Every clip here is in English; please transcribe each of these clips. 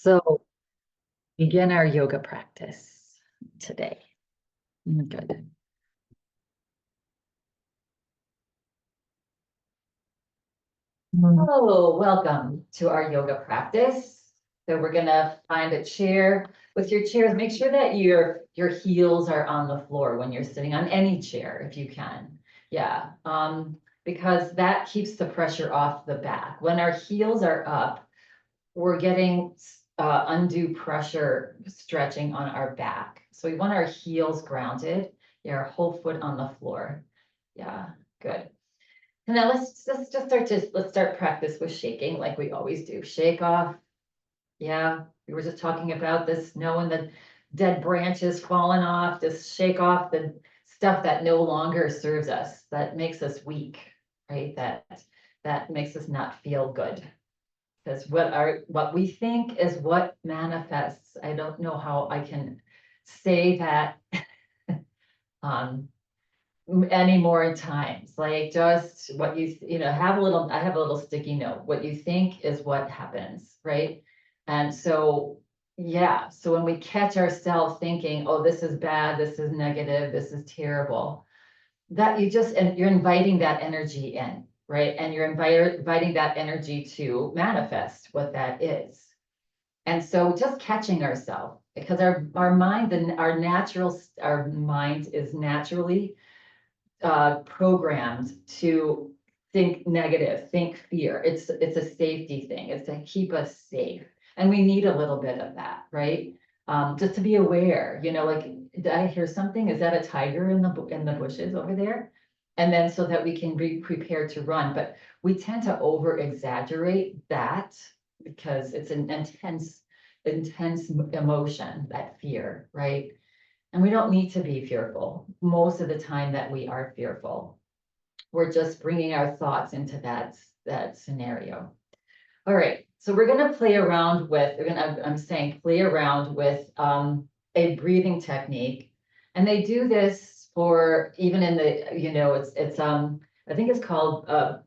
So begin our yoga practice today. Good. Oh, welcome to our yoga practice. So we're gonna find a chair. With your chairs, make sure that your heels are on the floor when you're sitting on any chair, if you can. Yeah, because that keeps the pressure off the back. When our heels are up, we're getting undue pressure stretching on our back. So we want our heels grounded, yeah, our whole foot on the floor. Yeah, good. And now let's start practice with shaking like we always do. Shake off. Yeah, we were just talking about this, knowing the dead branches falling off, just shake off the stuff that no longer serves us, that makes us weak, right? That makes us not feel good. Because what we think is what manifests. I don't know how I can say that any more times. Like just what have a little. I have a little sticky note. What you think is what happens, right? And so yeah. So when we catch ourselves thinking, "Oh, this is bad. This is negative. This is terrible," that you're inviting that energy in, right? And you're inviting that energy to manifest what that is. And so just catching ourselves, because our mind and our mind is naturally programmed to think negative, think fear. It's a safety thing. It's to keep us safe, and we need a little bit of that, right? Just to be aware, like, did I hear something? Is that a tiger in the bushes over there? And then so that we can be prepared to run. But we tend to over exaggerate that because it's an intense emotion, that fear, right? And we don't need to be fearful most of the time that we are fearful. We're just bringing our thoughts into that scenario. All right, so we're going to play around with, I'm saying play around with a breathing technique. And they do this for even in the, I think it's called, I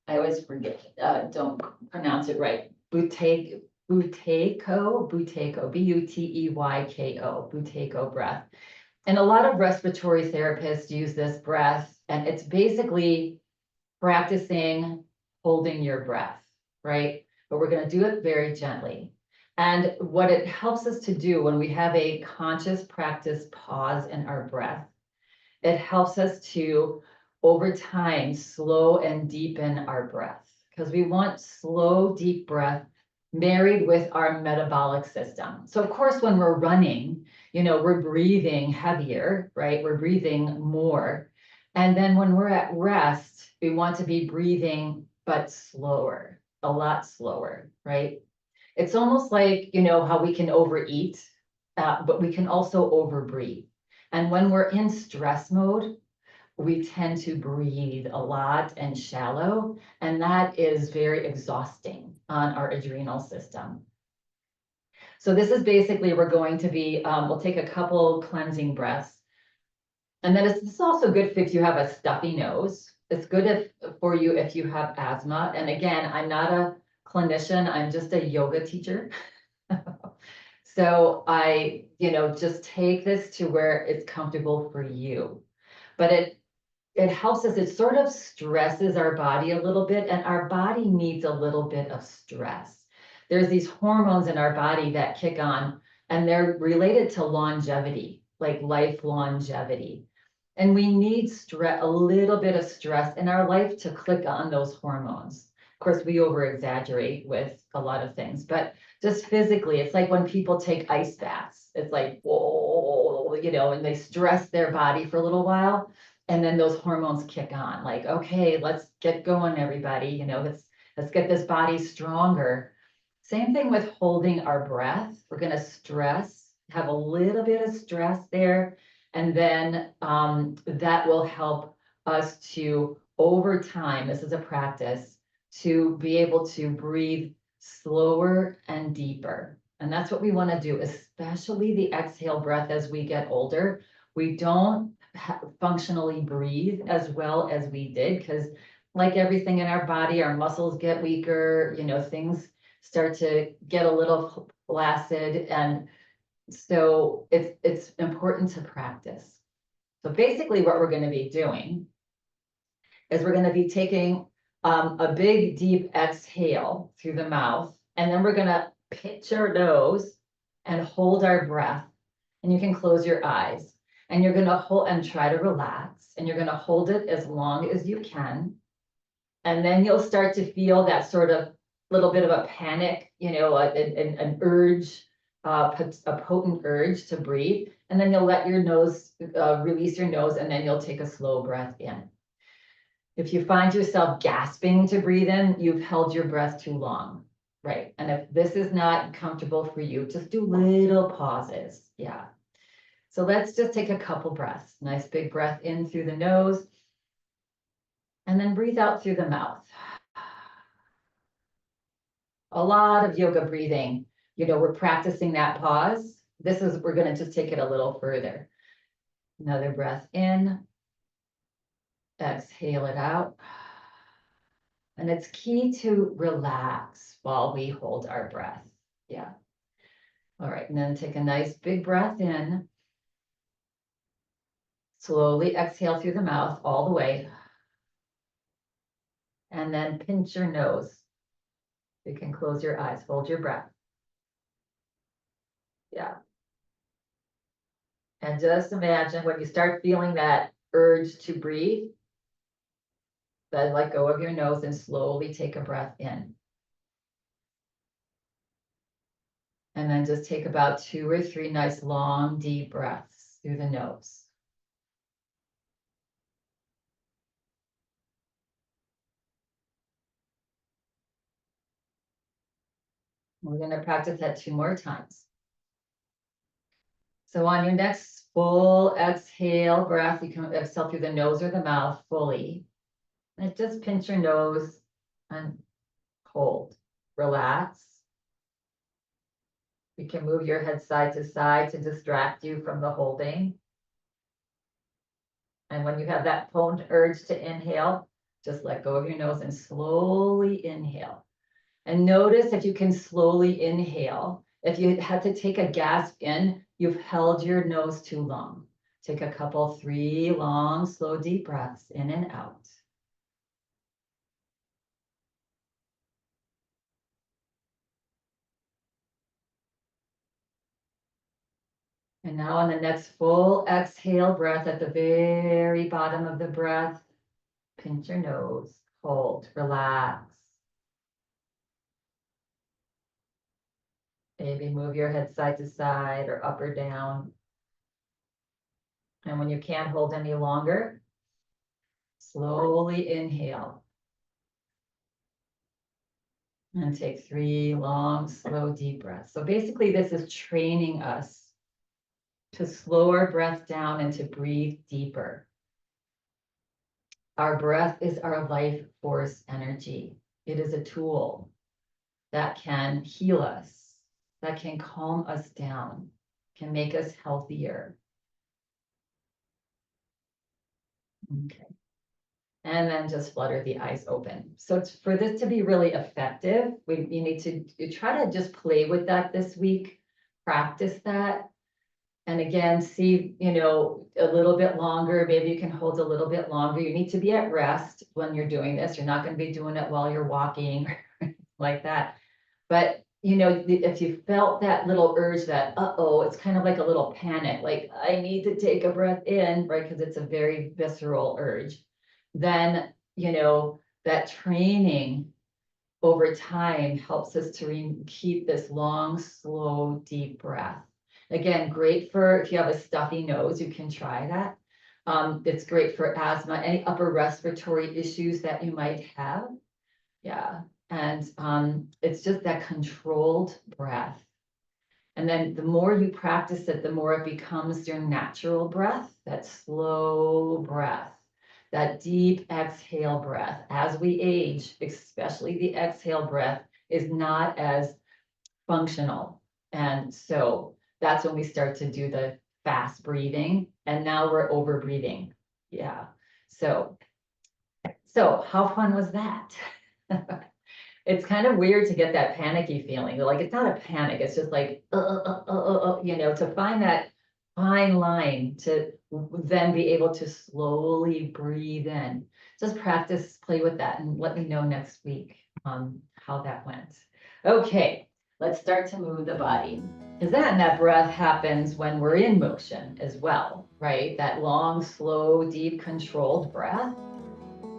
always forget, don't pronounce it right. Buteyko, Buteyko, Buteyko breath. And a lot of respiratory therapists use this breath, and it's basically practicing holding your breath, right? But we're going to do it very gently. And what it helps us to do when we have a conscious practice pause in our breath, it helps us to, over time, slow and deepen our breath, because we want slow, deep breath married with our metabolic system. So of course, when we're running, we're breathing heavier, right? We're breathing more. And then when we're at rest, we want to be breathing, but slower, a lot slower, right? It's almost like, how we can overeat, but we can also overbreathe. And when we're in stress mode, we tend to breathe a lot and shallow, and that is very exhausting on our adrenal system. So this is basically, we're going to be, we'll take a couple cleansing breaths. And then it's also good if you have a stuffy nose. It's good for you if you have asthma. And again, I'm not a clinician, I'm just a yoga teacher. So I, just take this to where it's comfortable for you. But it helps us, it sort of stresses our body a little bit, and our body needs a little bit of stress. There's these hormones in our body that kick on, and they're related to longevity, like life longevity. And we need a little bit of stress in our life to click on those hormones. Of course, we over exaggerate with a lot of things, but just physically, it's like when people take ice baths, it's like, whoa, and they stress their body for a little while. And then those hormones kick on, like, okay, let's get going, everybody, let's get this body stronger. Same thing with holding our breath. We're going to have a little bit of stress there. And then that will help us to, over time, this is a practice, to be able to breathe slower and deeper. And that's what we want to do, especially the exhale breath as we get older. We don't functionally breathe as well as we did, because like everything in our body, our muscles get weaker, things start to get a little flaccid. And so it's important to practice. So basically what we're going to be doing is we're going to be taking a big deep exhale through the mouth, and then we're going to pinch our nose and hold our breath. And you can close your eyes, and you're going to hold and try to relax, and you're going to hold it as long as you can. And then you'll start to feel that sort of little bit of a panic, an urge, a potent urge to breathe. And then you'll let your nose, release your nose, and then you'll take a slow breath in. If you find yourself gasping to breathe in, you've held your breath too long, right? And if this is not comfortable for you, just do little pauses, yeah. So let's just take a couple breaths. Nice big breath in through the nose, and then breathe out through the mouth. A lot of yoga breathing, we're practicing that pause. We're going to just take it a little further. Another breath in, exhale it out. And it's key to relax while we hold our breath. Yeah. All right, and then take a nice big breath in. Slowly exhale through the mouth all the way. And then pinch your nose. You can close your eyes, hold your breath. Yeah. And just imagine when you start feeling that urge to breathe, then let go of your nose and slowly take a breath in. And then just take about 2 or 3 nice long deep breaths through the nose. We're going to practice that 2 more times. So on your next full exhale breath, you can exhale through the nose or the mouth fully. And just pinch your nose and hold. Relax. You can move your head side to side to distract you from the holding. And when you have that potent urge to inhale, just let go of your nose and slowly inhale. And notice if you can slowly inhale. If you had to take a gasp in, you've held your nose too long. Take a couple, 3 long, slow, deep breaths in and out. And now on the next full exhale breath at the very bottom of the breath, pinch your nose, hold, relax. Maybe move your head side to side or up or down. And when you can't hold any longer, slowly inhale. And take 3 long, slow, deep breaths. So basically this is training us to slow our breath down and to breathe deeper. Our breath is our life force energy. It is a tool that can heal us, that can calm us down, can make us healthier. Okay. And then just flutter the eyes open. So for this to be really effective, you need to try to just play with that this week, practice that. And again, see, a little bit longer, maybe you can hold a little bit longer. You need to be at rest when you're doing this. You're not going to be doing it while you're walking like that. But, if you felt that little urge that, it's kind of like a little panic, like I need to take a breath in, right? Because it's a very visceral urge. Then, that training over time helps us to keep this long, slow, deep breath. Again, great for if you have a stuffy nose, you can try that. It's great for asthma, any upper respiratory issues that you might have. Yeah, and it's just that controlled breath. And then the more you practice it, the more it becomes your natural breath, that slow breath, that deep exhale breath. As we age, especially the exhale breath is not as functional. And so that's when we start to do the fast breathing, and now we're over breathing. Yeah. So how fun was that? It's kind of weird to get that panicky feeling. Like, it's not a panic, it's just like, you know, to find that fine line to then be able to slowly breathe in. Just practice, play with that, and let me know next week how that went. Okay, let's start to move the body. Because then that breath happens when we're in motion as well, right? That long, slow, deep, controlled breath.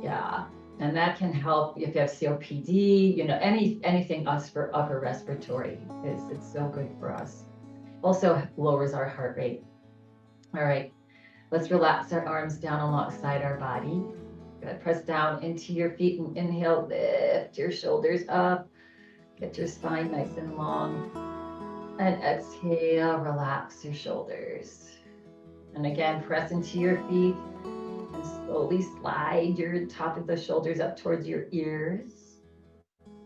Yeah. And that can help if you have COPD, you know, anything us for upper respiratory it's so good for us. Also lowers our heart rate. All right, let's relax our arms down alongside our body. Good. Press down into your feet and inhale, lift your shoulders up. Get your spine nice and long. And exhale, relax your shoulders. And again, press into your feet and slowly slide your top of the shoulders up towards your ears.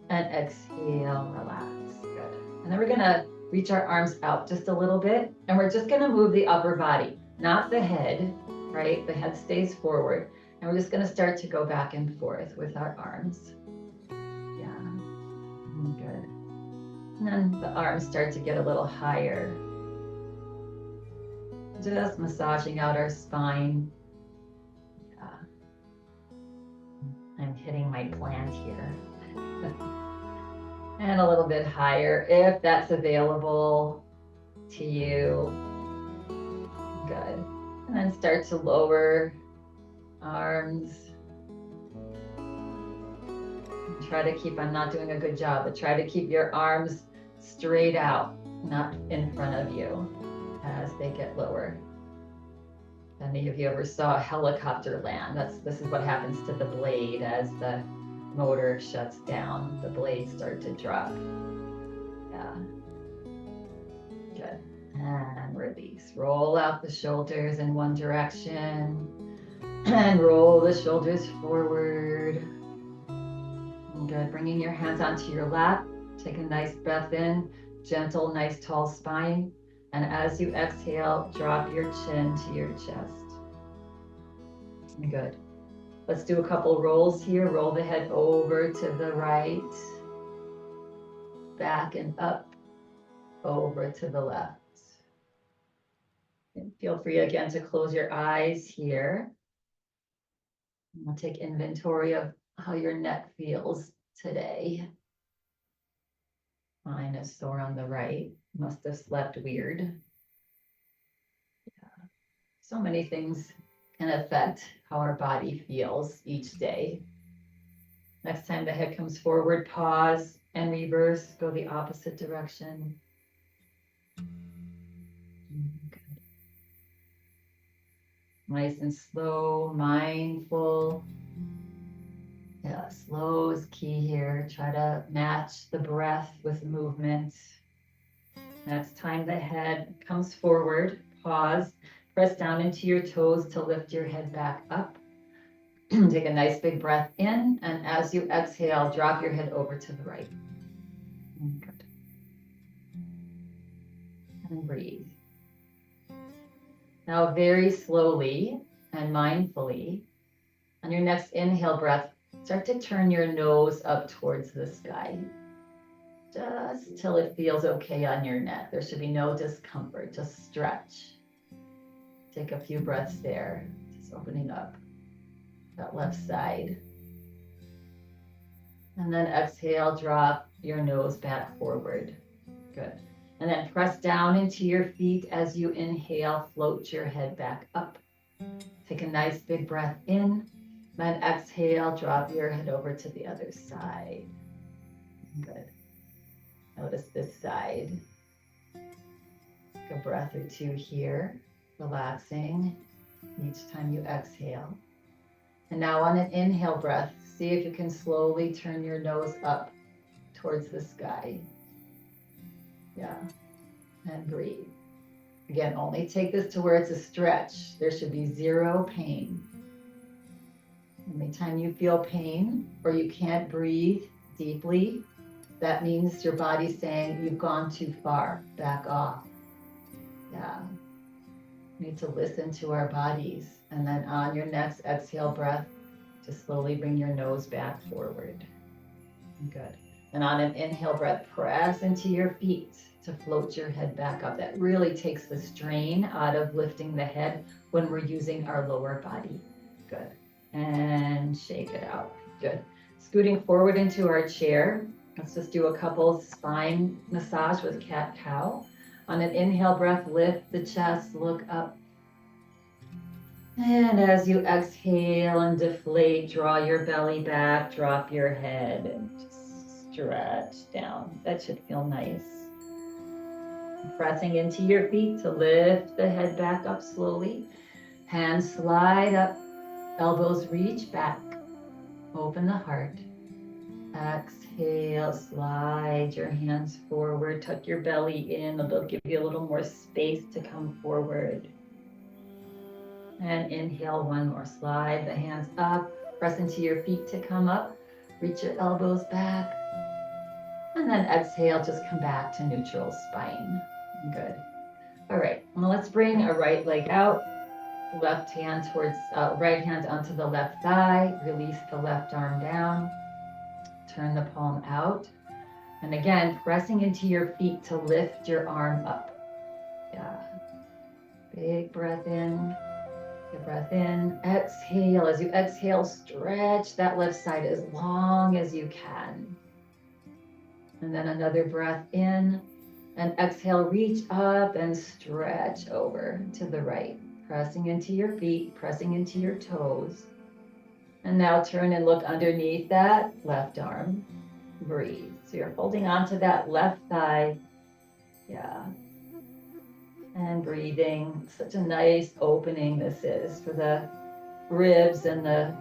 And exhale, relax. Good. And then we're gonna reach our arms out just a little bit. And we're just gonna move the upper body, not the head, right? The head stays forward. And we're just gonna start to go back and forth with our arms. Yeah, good. And then the arms start to get a little higher. Just massaging out our spine. Yeah. I'm hitting my plant here. And a little bit higher if that's available to you. Good. And then start to lower arms. And try to keep, I'm not doing a good job, but try to keep your arms straight out, not in front of you as they get lower. Any of you ever saw a helicopter land? This is what happens to the blade as the motor shuts down. The blades start to drop. Yeah. Good. And release. Roll out the shoulders in one direction. And roll the shoulders forward. Good. Bringing your hands onto your lap. Take a nice breath in. Gentle, nice, tall spine. And as you exhale, drop your chin to your chest. Good. Let's do a couple rolls here. Roll the head over to the right, back and up, over to the left. And feel free again to close your eyes here. We'll take inventory of how your neck feels today. Mine is sore on the right. Must have slept weird. Yeah. So many things can affect how our body feels each day. Next time the head comes forward, pause and reverse, go the opposite direction. Good. Nice and slow, mindful. Yeah, slow is key here. Try to match the breath with movement. Next time the head comes forward, pause, press down into your toes to lift your head back up. Take a nice big breath in, and as you exhale, drop your head over to the right. Good. And breathe. Now very slowly and mindfully, on your next inhale breath, start to turn your nose up towards the sky. Just till it feels okay on your neck. There should be no discomfort, just stretch. Take a few breaths there, just opening up that left side. And then exhale, drop your nose back forward. Good. And then press down into your feet as you inhale, float your head back up. Take a nice big breath in, then exhale, drop your head over to the other side. Good. Notice this side. Take a breath or two here, relaxing each time you exhale. And now on an inhale breath, see if you can slowly turn your nose up towards the sky. Yeah, and breathe. Again, only take this to where it's a stretch. There should be zero pain. Anytime you feel pain or you can't breathe deeply, that means your body's saying you've gone too far, back off. Yeah, we need to listen to our bodies. And then on your next exhale breath, just slowly bring your nose back forward. Good. And on an inhale breath, press into your feet to float your head back up. That really takes the strain out of lifting the head when we're using our lower body. Good. And shake it out. Good. Scooting forward into our chair. Let's just do a couple spine massage with cat-cow. On an inhale breath, lift the chest, look up. And as you exhale and deflate, draw your belly back, drop your head, and just stretch down. That should feel nice. Pressing into your feet to lift the head back up slowly. Hands slide up, elbows reach back. Open the heart. Exhale, slide your hands forward, tuck your belly in. They'll give you a little more space to come forward. And inhale, one more. Slide the hands up, press into your feet to come up. Reach your elbows back. And then exhale, just come back to neutral spine. Good. All right, well, let's bring our right leg out. Left hand towards, right hand onto the left thigh. Release the left arm down. Turn the palm out. And again, pressing into your feet to lift your arm up. Yeah. Big breath in. Good breath in. Exhale. As you exhale, stretch that left side as long as you can. And then another breath in. And exhale, reach up and stretch over to the right. Pressing into your feet, pressing into your toes. And now turn and look underneath that left arm. Breathe. So you're holding onto that left thigh. Yeah. And breathing. Such a nice opening this is for the ribs and the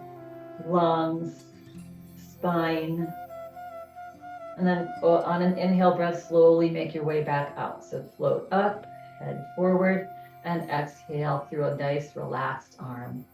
lungs, spine. And then on an inhale breath, slowly make your way back up. So float up, head forward, and exhale through a nice relaxed arm.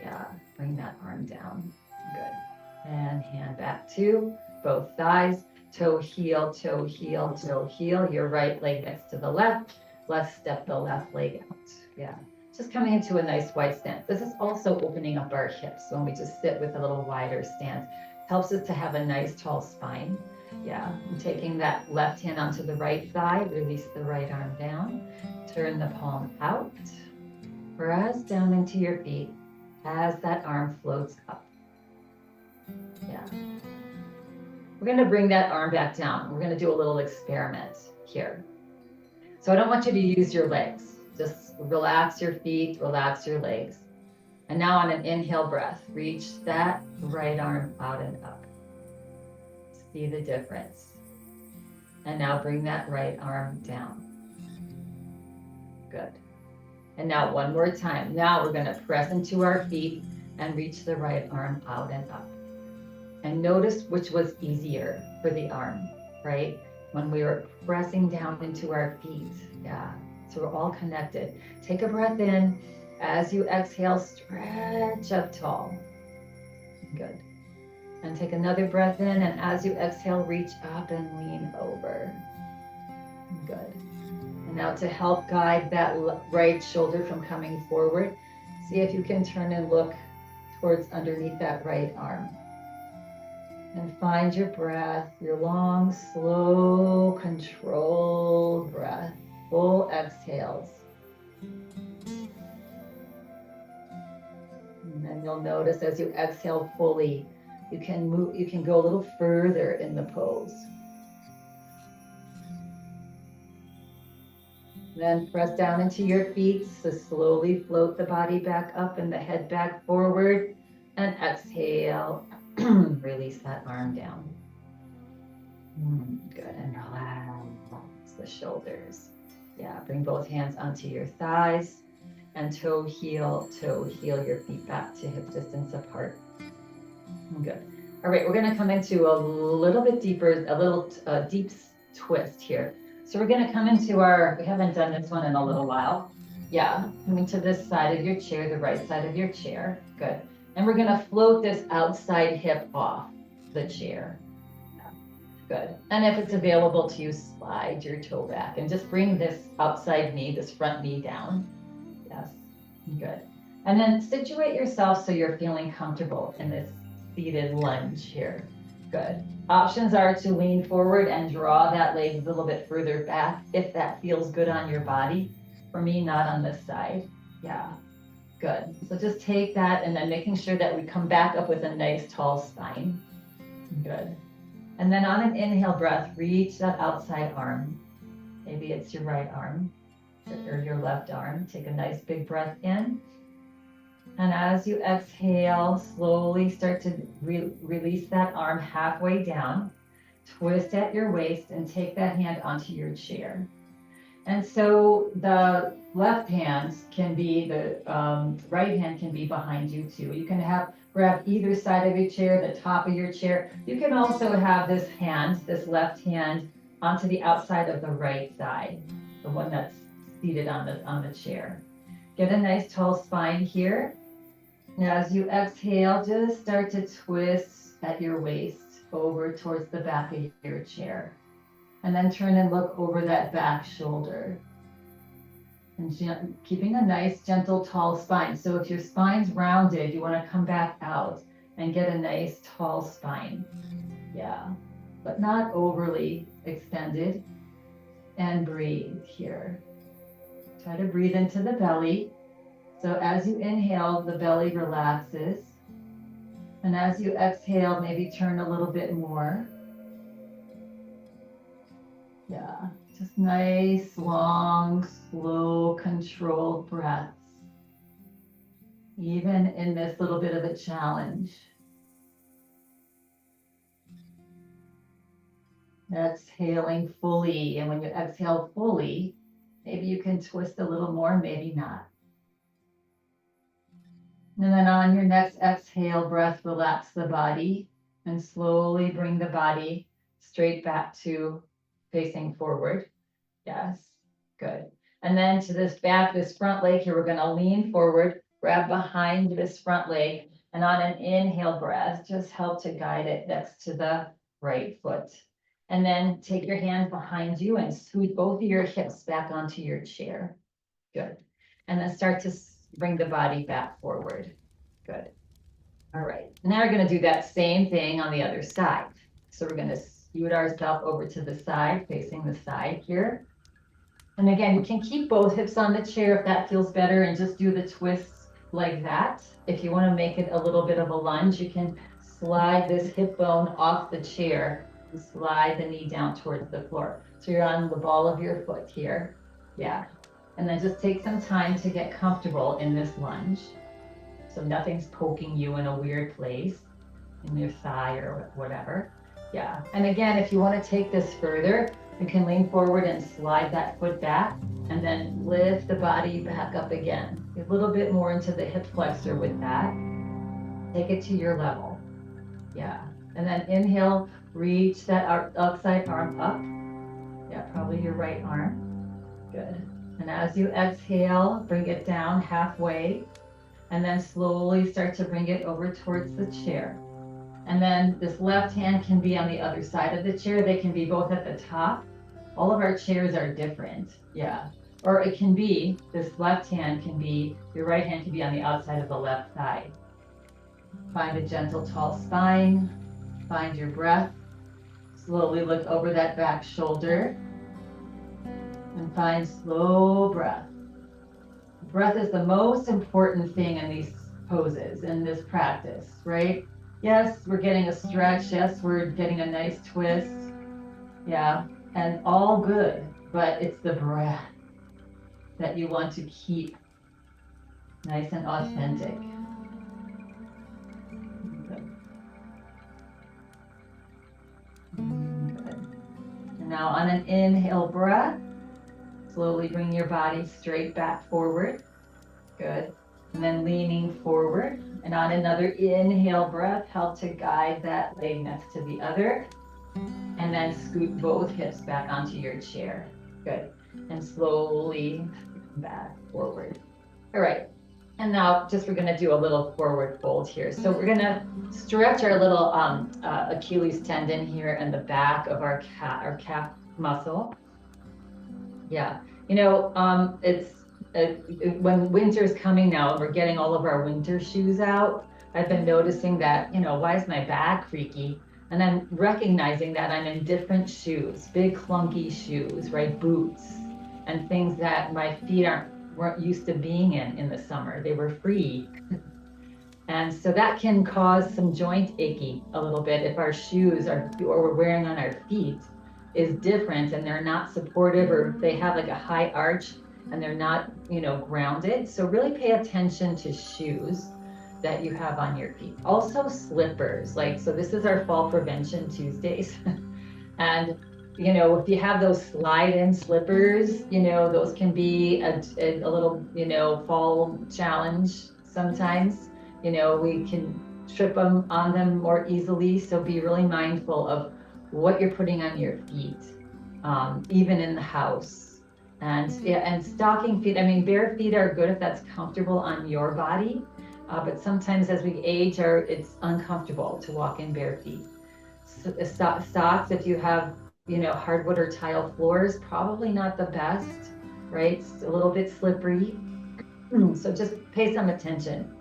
Yeah, bring that arm down. Good. And hand back to both thighs. Toe, heel, toe, heel, toe, heel. Your right leg next to the left. Let's step the left leg out. Yeah, just coming into a nice wide stance. This is also opening up our hips when we just sit with a little wider stance. Helps us to have a nice tall spine. Yeah, and taking that left hand onto the right thigh, release the right arm down. Turn the palm out. Press down into your feet as that arm floats up. Yeah. We're going to bring that arm back down. We're going to do a little experiment here. So I don't want you to use your legs. Just relax your feet, relax your legs. And now on an inhale breath, reach that right arm out and up. See the difference. And now bring that right arm down. Good. And now one more time. Now we're going to press into our feet and reach the right arm out and up. And notice which was easier for the arm, right? When we were pressing down into our feet. Yeah. So we're all connected. Take a breath in. As you exhale, stretch up tall. Good. And take another breath in, and as you exhale, reach up and lean over. Good. And now to help guide that right shoulder from coming forward, see if you can turn and look towards underneath that right arm. And find your breath, your long, slow, controlled breath, full exhales. And then you'll notice as you exhale fully, you can move, you can go a little further in the pose. Then press down into your feet, so slowly float the body back up and the head back forward, and exhale, release that arm down. Good, and relax the shoulders. Yeah, bring both hands onto your thighs, and toe, heel, your feet back to hip distance apart. Good. All right, we're going to come into a little bit deeper, a little deep twist here. So we're going to come into our, we haven't done this one in a little while. Yeah, coming to this side of your chair, the right side of your chair. Good. And we're going to float this outside hip off the chair. Good. And if it's available to you, slide your toe back and just bring this outside knee, this front knee down. Yes. Good. And then situate yourself so you're feeling comfortable in this seated lunge here. Good. Options are to lean forward and draw that leg a little bit further back if that feels good on your body. For me, not on this side. Yeah, good. So just take that and then making sure that we come back up with a nice tall spine. Good. And then on an inhale breath, reach that outside arm. Maybe it's your right arm or your left arm. Take a nice big breath in. And as you exhale, slowly start to release that arm halfway down. Twist at your waist and take that hand onto your chair. And so the left hand can be, the right hand can be behind you too. You can grab either side of your chair, the top of your chair. You can also have this hand, this left hand, onto the outside of the right side, the one that's seated on the chair. Get a nice tall spine here. As you exhale, just start to twist at your waist over towards the back of your chair. And then turn and look over that back shoulder. And keeping a nice, gentle, tall spine. So if your spine's rounded, you want to come back out and get a nice, tall spine. Yeah, but not overly extended. And breathe here. Try to breathe into the belly. So as you inhale, the belly relaxes. And as you exhale, maybe turn a little bit more. Yeah, just nice, long, slow, controlled breaths. Even in this little bit of a challenge. Exhaling fully. And when you exhale fully, maybe you can twist a little more, maybe not. And then on your next exhale breath, relax the body and slowly bring the body straight back to facing forward. Yes, good. And then to this front leg here, we're going to lean forward, grab behind this front leg, and on an inhale breath, just help to guide it next to the right foot. And then take your hand behind you and scoot both of your hips back onto your chair. Good. And then start to bring the body back forward. Good. All right. Now we're going to do that same thing on the other side. So we're going to scoot ourselves over to the side, facing the side here. And again, you can keep both hips on the chair if that feels better and just do the twists like that. If you want to make it a little bit of a lunge, you can slide this hip bone off the chair and slide the knee down towards the floor. So you're on the ball of your foot here. Yeah. And then just take some time to get comfortable in this lunge. So nothing's poking you in a weird place in your thigh or whatever. Yeah. And again, if you want to take this further, you can lean forward and slide that foot back and then lift the body back up again. A little bit more into the hip flexor with that. Take it to your level. Yeah. And then inhale, reach that outside arm up. Yeah, probably your right arm. Good. And as you exhale, bring it down halfway. And then slowly start to bring it over towards the chair. And then this left hand can be on the other side of the chair. They can be both at the top. All of our chairs are different. Yeah. Or it can be, this left hand can be, your right hand can be on the outside of the left thigh. Find a gentle, tall spine. Find your breath. Slowly look over that back shoulder. And find slow breath. Breath is the most important thing in these poses, in this practice, right? Yes, we're getting a stretch. Yes, we're getting a nice twist. Yeah, and all good, but it's the breath that you want to keep nice and authentic. Good. And now on an inhale breath, slowly bring your body straight back forward. Good. And then leaning forward. And on another inhale breath, help to guide that leg next to the other. And then scoot both hips back onto your chair. Good. And slowly back forward. All right. And now just we're going to do a little forward fold here. So we're going to stretch our little Achilles tendon here in the back of our calf muscle. Yeah, you know, when winter's coming now and we're getting all of our winter shoes out, I've been noticing that, you know, why is my back freaky? And then recognizing that I'm in different shoes, big clunky shoes, right? Boots and things that my feet weren't used to being in the summer. They were free. And so that can cause some joint achy a little bit if our shoes or we're wearing on our feet is different and they're not supportive, or they have like a high arch and they're not, grounded. So really pay attention to shoes that you have on your feet. Also slippers, so this is our fall prevention Tuesdays. And, if you have those slide-in slippers, those can be a little, fall challenge sometimes. We can trip on them more easily. So be really mindful of what you're putting on your feet, even in the house. And stocking feet, bare feet are good if that's comfortable on your body. But sometimes as we age, it's uncomfortable to walk in bare feet. Socks, if you have, hardwood or tile floors, probably not the best, right? It's a little bit slippery. So just pay some attention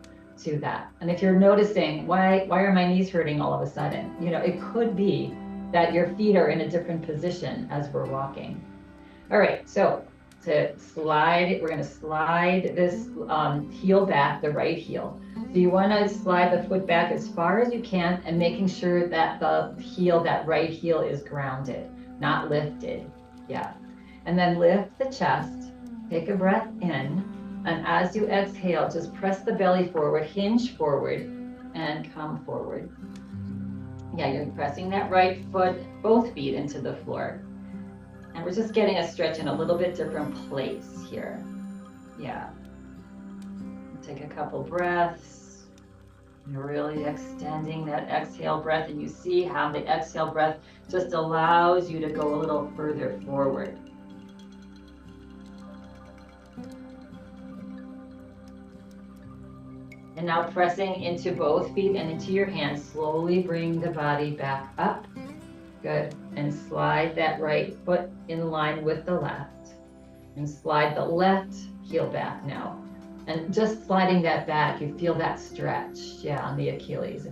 to that. And if you're noticing, why are my knees hurting all of a sudden? It could be that your feet are in a different position as we're walking. All right, so to slide, we're going to slide this heel back, the right heel. So you want to slide the foot back as far as you can and making sure that the heel, that right heel, is grounded, not lifted. Yeah. And then lift the chest, take a breath in, and as you exhale, just press the belly forward, hinge forward, and come forward. Yeah, you're pressing that right foot, both feet into the floor. And we're just getting a stretch in a little bit different place here. Yeah. Take a couple breaths. You're really extending that exhale breath, and you see how the exhale breath just allows you to go a little further forward. And now pressing into both feet and into your hands, slowly bring the body back up. Good. And slide that right foot in line with the left. And slide the left heel back now. And just sliding that back, you feel that stretch, on the Achilles.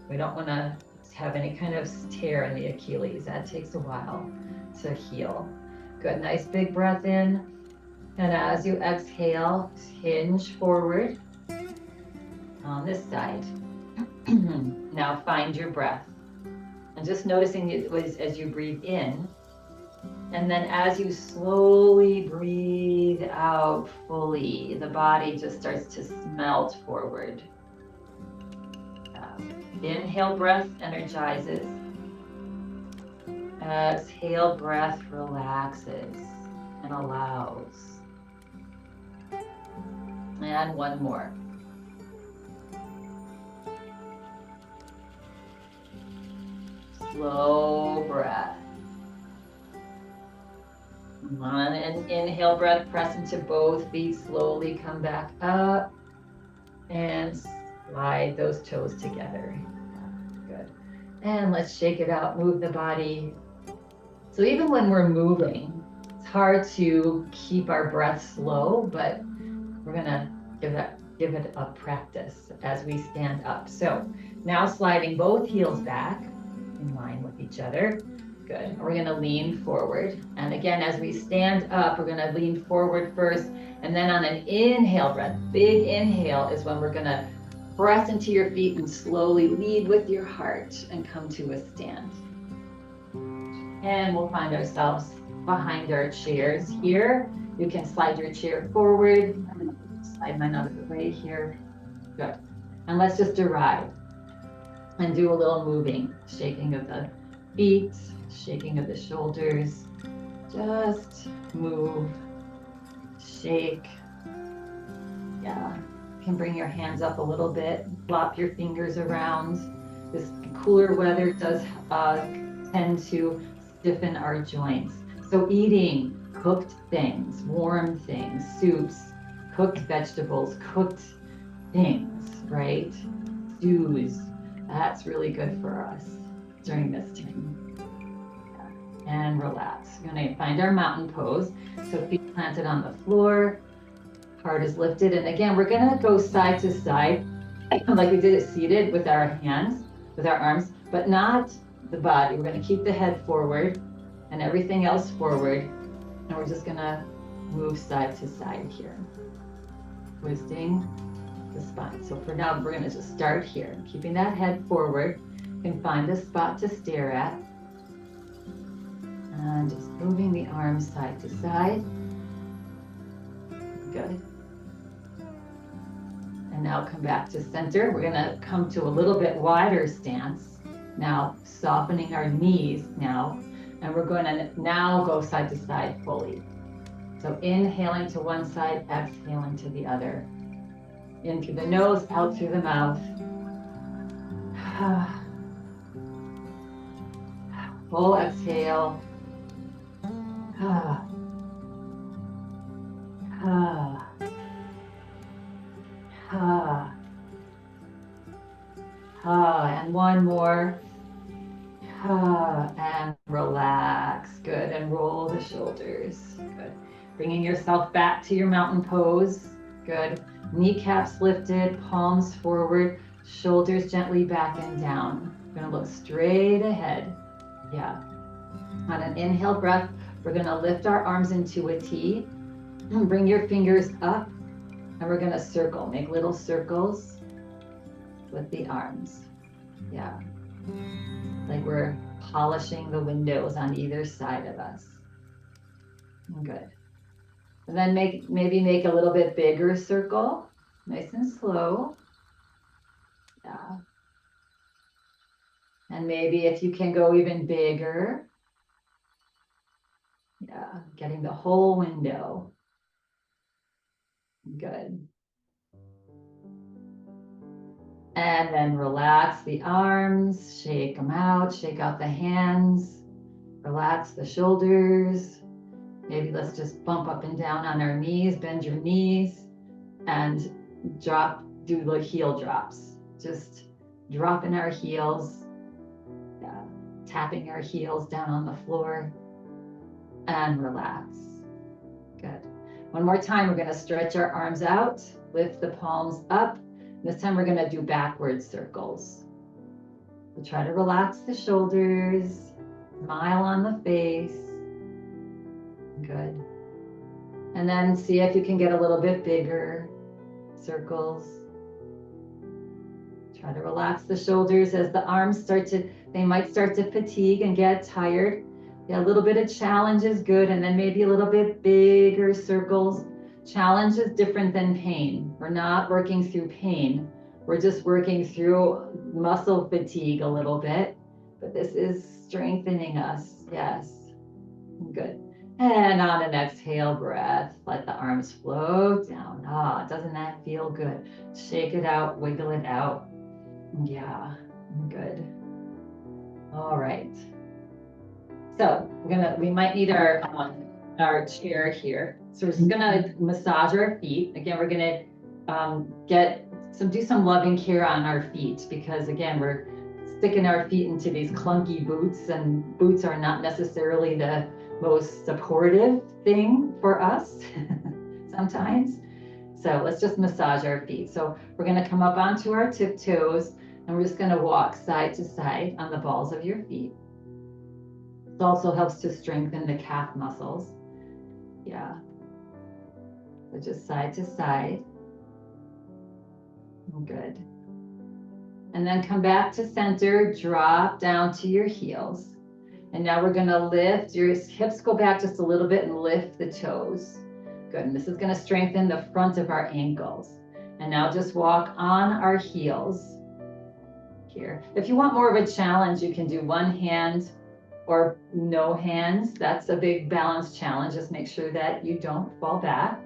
We don't want to have any kind of tear in the Achilles. That takes a while to heal. Good. Nice big breath in. And as you exhale, hinge forward. On this side. Now find your breath. And just noticing it was as you breathe in. And then as you slowly breathe out fully, the body just starts to melt forward. Inhale, breath energizes. Exhale, breath relaxes and allows. And one more. Slow breath. On an inhale breath, press into both feet, slowly come back up and slide those toes together. Good. And let's shake it out, move the body. So even when we're moving, it's hard to keep our breath slow, but we're gonna give it a practice as we stand up. So now sliding both heels back in line with each other. Good. We're going to lean forward. And again, as we stand up, we're going to lean forward first. And then on an inhale breath, big inhale, is when we're going to press into your feet and slowly lead with your heart and come to a stand. And we'll find ourselves behind our chairs here. You can slide your chair forward. I'm going to slide mine out of the way here. Good. And let's just arrive and do a little moving, shaking of the feet, shaking of the shoulders. Just move, shake. Yeah, you can bring your hands up a little bit, flop your fingers around. This cooler weather does tend to stiffen our joints. So eating cooked things, warm things, soups, cooked vegetables, cooked things, right? Stews. That's really good for us during this time. And relax. We're going to find our mountain pose. So feet planted on the floor, heart is lifted. And again, we're going to go side to side like we did it seated with our hands, with our arms. but not the body. We're going to keep the head forward and everything else forward. And we're just going to move side to side here, twisting the spine. So for now, we're going to just start here, keeping that head forward. You can find a spot to stare at. And just moving the arms side to side. Good. And now come back to center. We're going to come to a little bit wider stance. Now softening our knees now. And we're going to now go side to side fully. So inhaling to one side, exhaling to the other. In through the nose, out through the mouth. Full exhale. And one more. And relax. Good. And roll the shoulders. Good. Bringing yourself back to your mountain pose. Good. Kneecaps lifted, palms forward, shoulders gently back and down. We're going to look straight ahead. Yeah. On an inhale breath, we're going to lift our arms into a T. Bring your fingers up, and we're going to circle. Make little circles with the arms. Yeah. Like we're polishing the windows on either side of us. Good. And then maybe make a little bit bigger circle, nice and slow. Yeah. And maybe if you can go even bigger. Yeah, getting the whole window. Good. And then relax the arms, shake them out, shake out the hands, relax the shoulders. Maybe let's just bump up and down on our knees, bend your knees, and do the heel drops. Just dropping our heels, tapping our heels down on the floor, and relax. Good. One more time, we're gonna stretch our arms out, lift the palms up. This time we're gonna do backward circles. So try to relax the shoulders, smile on the face. Good. And then see if you can get a little bit bigger circles. Try to relax the shoulders as the arms they might start to fatigue and get tired. Yeah, a little bit of challenge is good, and then maybe a little bit bigger circles. Challenge is different than pain. We're not working through pain. We're just working through muscle fatigue a little bit, but this is strengthening us. Yes. Good. And on an exhale breath, let the arms float down. Doesn't that feel good? Shake it out, wiggle it out. Yeah, good. All right. So we might need our chair here. So we're just gonna massage our feet. Again, we're gonna do some loving care on our feet, because again, we're sticking our feet into these clunky boots, and boots are not necessarily the most supportive thing for us sometimes. So let's just massage our feet. So we're going to come up onto our tiptoes, and we're just going to walk side to side on the balls of your feet. It also helps to strengthen the calf muscles. Yeah. So just side to side. Good. And then come back to center, drop down to your heels. And now we're gonna lift, your hips go back just a little bit and lift the toes. Good, and this is gonna strengthen the front of our ankles. And now just walk on our heels here. If you want more of a challenge, you can do one hand or no hands. That's a big balance challenge. Just make sure that you don't fall back,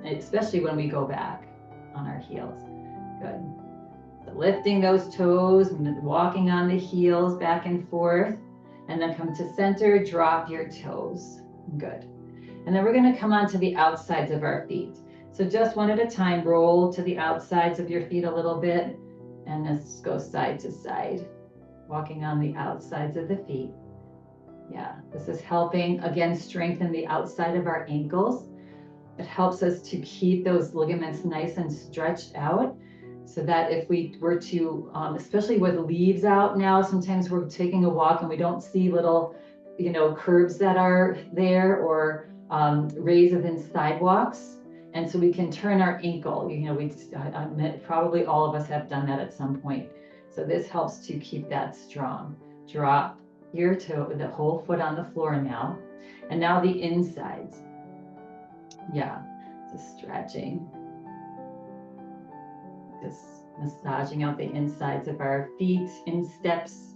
especially when we go back on our heels. Good. So lifting those toes and walking on the heels back and forth. And then come to center, drop your toes. Good. And then we're going to come onto the outsides of our feet. So just one at a time, roll to the outsides of your feet a little bit. And let's go side to side, walking on the outsides of the feet. Yeah, this is helping, again, strengthen the outside of our ankles. It helps us to keep those ligaments nice and stretched out, so that if we were to, especially with leaves out now, sometimes we're taking a walk and we don't see little, curbs that are there, or raised within sidewalks. And so we can turn our ankle, probably all of us have done that at some point. So this helps to keep that strong. Drop your toe, the whole foot on the floor now. And now the insides. Yeah, just stretching. Just massaging out the insides of our feet in steps.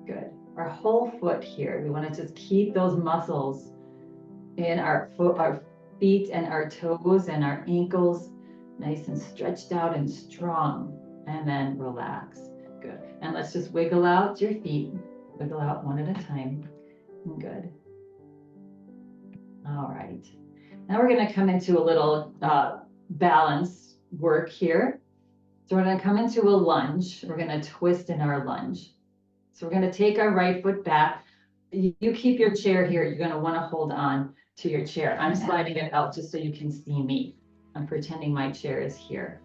Good. Our whole foot here. We want to just keep those muscles in our foot, our feet and our toes and our ankles nice and stretched out and strong. And then relax. Good. And let's just wiggle out your feet. Wiggle out one at a time. Good. All right. Now we're going to come into a little balance work here. So we're going to come into a lunge. We're going to twist in our lunge. So we're going to take our right foot back. You keep your chair here. You're going to want to hold on to your chair. I'm sliding it out just so you can see me. I'm pretending my chair is here.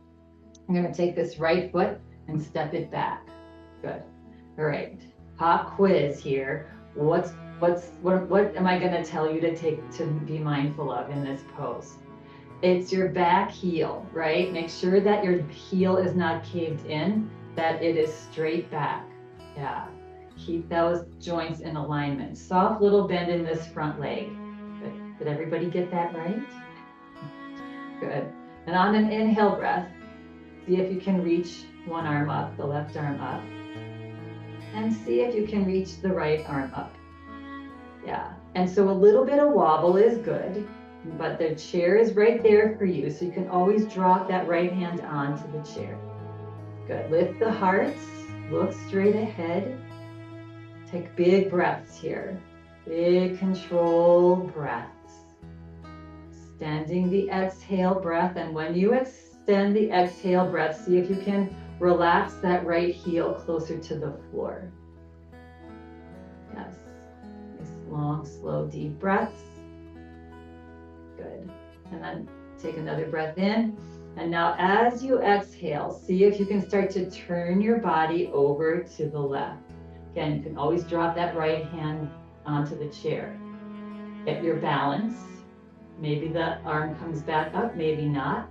I'm going to take this right foot and step it back. Good. All right. Pop quiz here. What am I going to tell you to be mindful of in this pose? It's your back heel, right? Make sure that your heel is not caved in, that it is straight back. Yeah. Keep those joints in alignment. Soft little bend in this front leg. Good. Did everybody get that right? Good. And on an inhale breath, see if you can reach one arm up, the left arm up. And see if you can reach the right arm up. Yeah. And so a little bit of wobble is good, but the chair is right there for you. So you can always drop that right hand onto the chair. Good. Lift the heart, look straight ahead. Take big breaths here. Big controlled breaths. Extending the exhale breath. And when you extend the exhale breath, see if you can relax that right heel closer to the floor. Yes. Nice, long, slow, deep breaths. Good. And then take another breath in. And now as you exhale, see if you can start to turn your body over to the left. Again, you can always drop that right hand onto the chair. Get your balance. Maybe the arm comes back up, maybe not.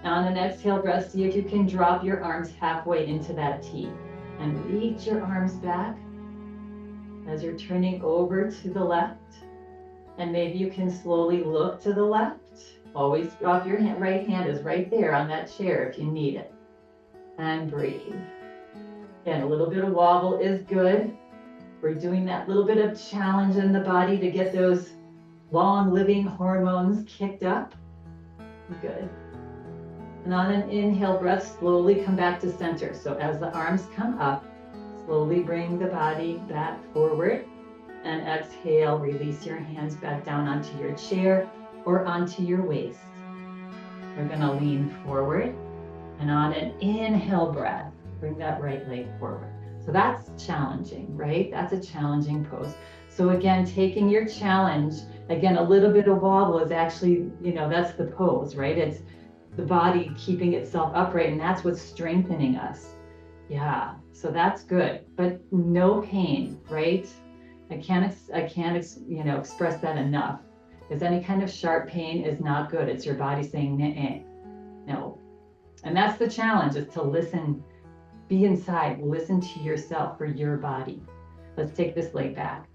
On an exhale breath, see if you can drop your arms halfway into that T and reach your arms back as you're turning over to the left. And maybe you can slowly look to the left. Always drop your right hand is right there on that chair if you need it. And breathe. Again, a little bit of wobble is good. We're doing that little bit of challenge in the body to get those long living hormones kicked up. Good. And on an inhale breath, slowly come back to center. So as the arms come up, slowly bring the body back forward. And exhale, release your hands back down onto your chair or onto your waist. We're going to lean forward. And on an inhale breath, bring that right leg forward. So that's challenging, right? That's a challenging pose. So again, taking your challenge, again, a little bit of wobble is actually, that's the pose, right? It's the body keeping itself upright, and that's what's strengthening us. Yeah, so that's good, but no pain, right? I can't express that enough. Because any kind of sharp pain is not good. It's your body saying, no. And that's the challenge, is to listen, be inside, listen to yourself for your body. Let's take this leg back.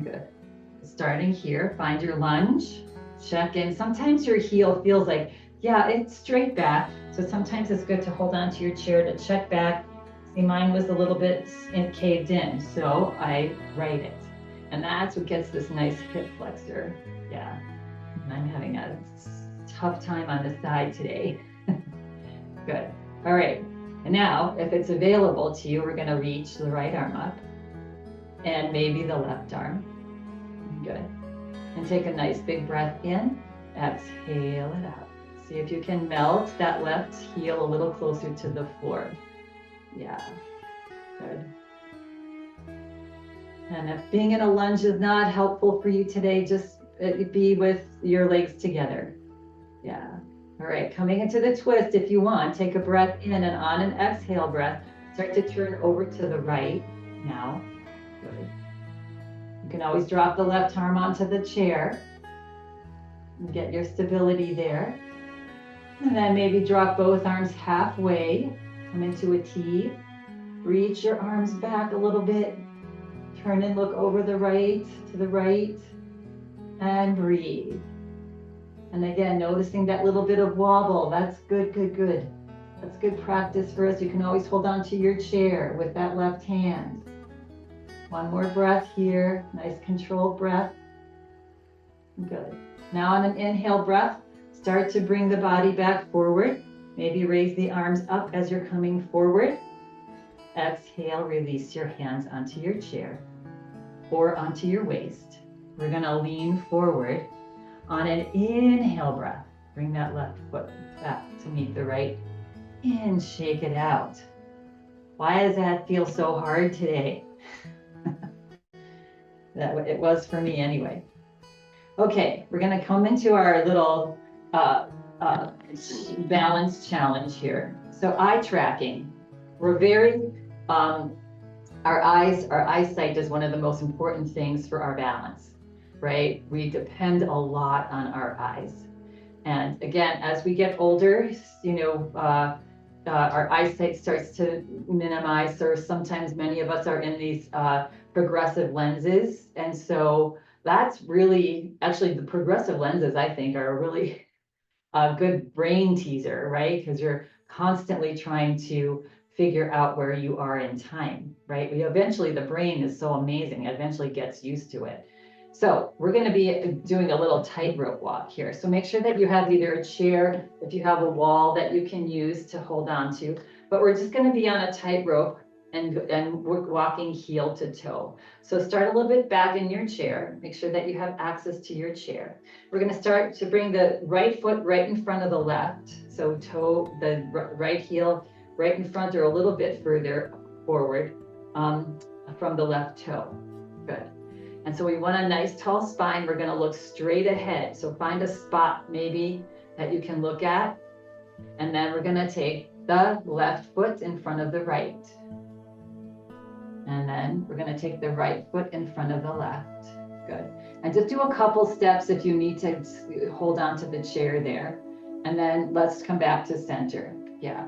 Good. Starting here, find your lunge, check in. Sometimes your heel feels like, yeah, it's straight back. So sometimes it's good to hold on to your chair to check back. See, mine was a little bit caved in, so I right it. And that's what gets this nice hip flexor. Yeah, and I'm having a tough time on the side today. Good. All right. And now, if it's available to you, we're going to reach the right arm up and maybe the left arm. Good. And take a nice big breath in. Exhale it out. See if you can melt that left heel a little closer to the floor. Yeah. Good. And if being in a lunge is not helpful for you today, just be with your legs together. Yeah. All right, coming into the twist, if you want, take a breath in, and on an exhale breath, start to turn over to the right now. Good. You can always drop the left arm onto the chair and get your stability there. And then maybe drop both arms halfway, come into a T, reach your arms back a little bit, turn and look over the right, to the right, and breathe. And again, noticing that little bit of wobble, that's good, good, good. That's good practice for us. You can always hold on to your chair with that left hand. One more breath here, nice controlled breath. Good. Now on an inhale breath, start to bring the body back forward. Maybe raise the arms up as you're coming forward. Exhale, release your hands onto your chair or onto your waist. We're gonna lean forward. On an inhale breath, bring that left foot back to meet the right. And shake it out. Why does that feel so hard today? It was for me anyway. Okay, we're gonna come into our little balance challenge here. So eye tracking. We're very, our eyesight is one of the most important things for our balance, right? We depend a lot on our eyes. And again, as we get older, our eyesight starts to minimize, or sometimes many of us are in these progressive lenses. And so that's really, actually the progressive lenses, I think, are a really good brain teaser, right? Because you're constantly trying to figure out where you are in time, right? Eventually, the brain is so amazing, it eventually gets used to it. So we're going to be doing a little tightrope walk here. So make sure that you have either a chair, if you have a wall that you can use to hold on to, but we're just going to be on a tightrope and we're walking heel to toe. So start a little bit back in your chair. Make sure that you have access to your chair. We're going to start to bring the right foot right in front of the left. So toe, the right heel right in front or a little bit further forward from the left toe. Good. And so we want a nice tall spine. We're going to look straight ahead. So find a spot maybe that you can look at. And then we're going to take the left foot in front of the right. And then we're going to take the right foot in front of the left. Good. And just do a couple steps if you need to hold on to the chair there. And then let's come back to center. Yeah.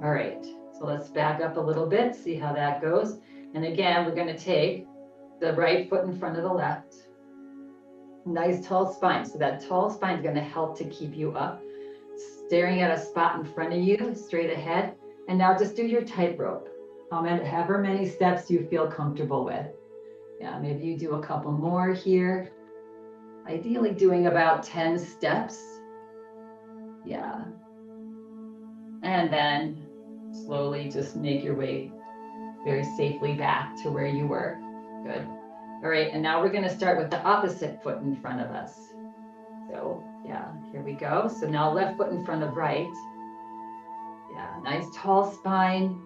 All right. So let's back up a little bit, see how that goes. And again, we're going to take the right foot in front of the left. Nice tall spine. So that tall spine is going to help to keep you up. Staring at a spot in front of you, straight ahead. And now just do your tightrope. However many steps you feel comfortable with. Yeah, maybe you do a couple more here. Ideally doing about 10 steps. Yeah. And then slowly just make your way very safely back to where you were. Good. All right, and now we're going to start with the opposite foot in front of us. So yeah, here we go. So now left foot in front of right. Yeah, nice tall spine,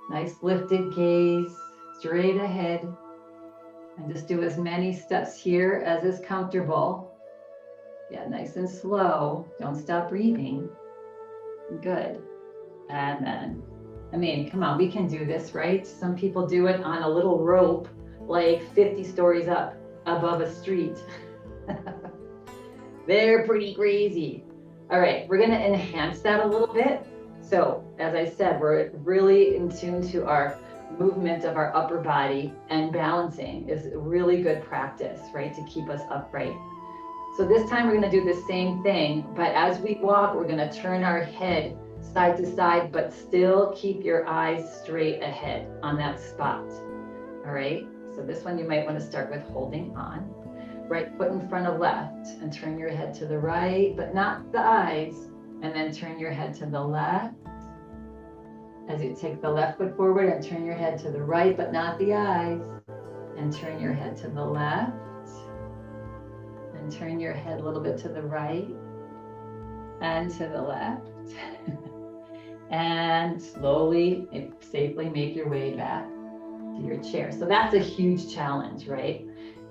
nice lifted gaze, straight ahead. And just do as many steps here as is comfortable. Yeah, nice and slow. Don't stop breathing. Good. And then, come on, we can do this, right? Some people do it on a little rope, like 50 stories up above a street. They're pretty crazy. All right, we're gonna enhance that a little bit. So as I said, we're really in tune to our movement of our upper body, and balancing is really good practice, right? To keep us upright. So this time we're gonna do the same thing, but as we walk, we're gonna turn our head side to side, but still keep your eyes straight ahead on that spot. All right, so this one you might want to start with holding on. Right foot in front of left, and turn your head to the right, but not the eyes. And then turn your head to the left. As you take the left foot forward and turn your head to the right, but not the eyes. And turn your head to the left. And turn your head a little bit to the right. And to the left. And slowly, safely make your way back to your chair. So that's a huge challenge, right?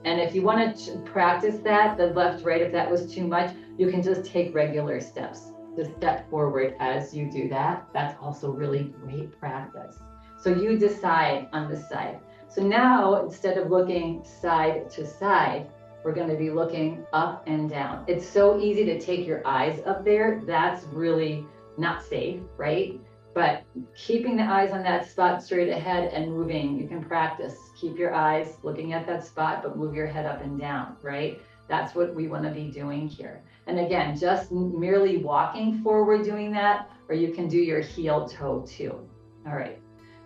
And if you want to practice that, the left, right, if that was too much, you can just take regular steps. to step forward as you do that. That's also really great practice. So you decide on this side. So now, instead of looking side to side, we're going to be looking up and down. It's so easy to take your eyes up there. That's really not safe, right? But keeping the eyes on that spot straight ahead and moving, you can practice. Keep your eyes looking at that spot, but move your head up and down, right? That's what we want to be doing here. And again, just merely walking forward doing that, or you can do your heel toe too. All right.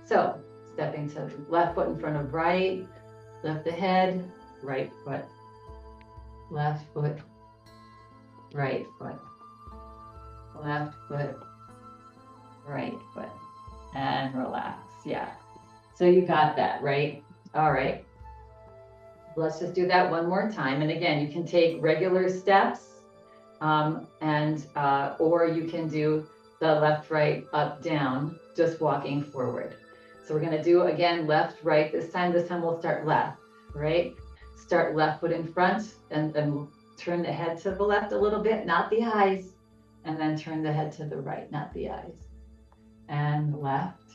So stepping to left foot in front of right, lift the head, right foot, left foot, right foot, left foot, right foot, and relax. Yeah. So you got that, right? All right. Let's just do that one more time. And again, you can take regular steps or you can do the left, right, up, down, just walking forward. So we're going to do again, left, right. This time we'll start left, right? Start left foot in front and turn the head to the left a little bit, not the eyes. And then turn the head to the right, not the eyes. And left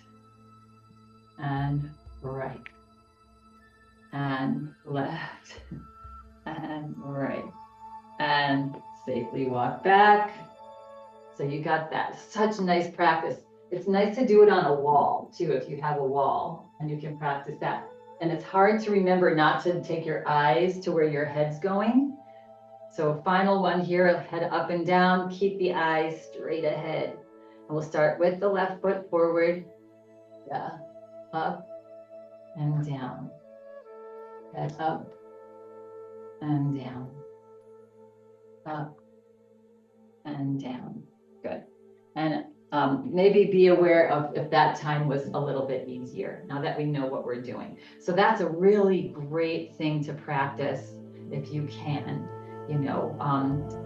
and right and left and right. And safely walk back. So you got that. Such nice practice. It's nice to do it on a wall too, if you have a wall and you can practice that. And it's hard to remember not to take your eyes to where your head's going. So final one here, head up and down, keep the eyes straight ahead. And we'll start with the left foot forward, yeah, up and down, head up and down, up and down. Good. And maybe be aware of if that time was a little bit easier now that we know what we're doing. So that's a really great thing to practice if you can. You know,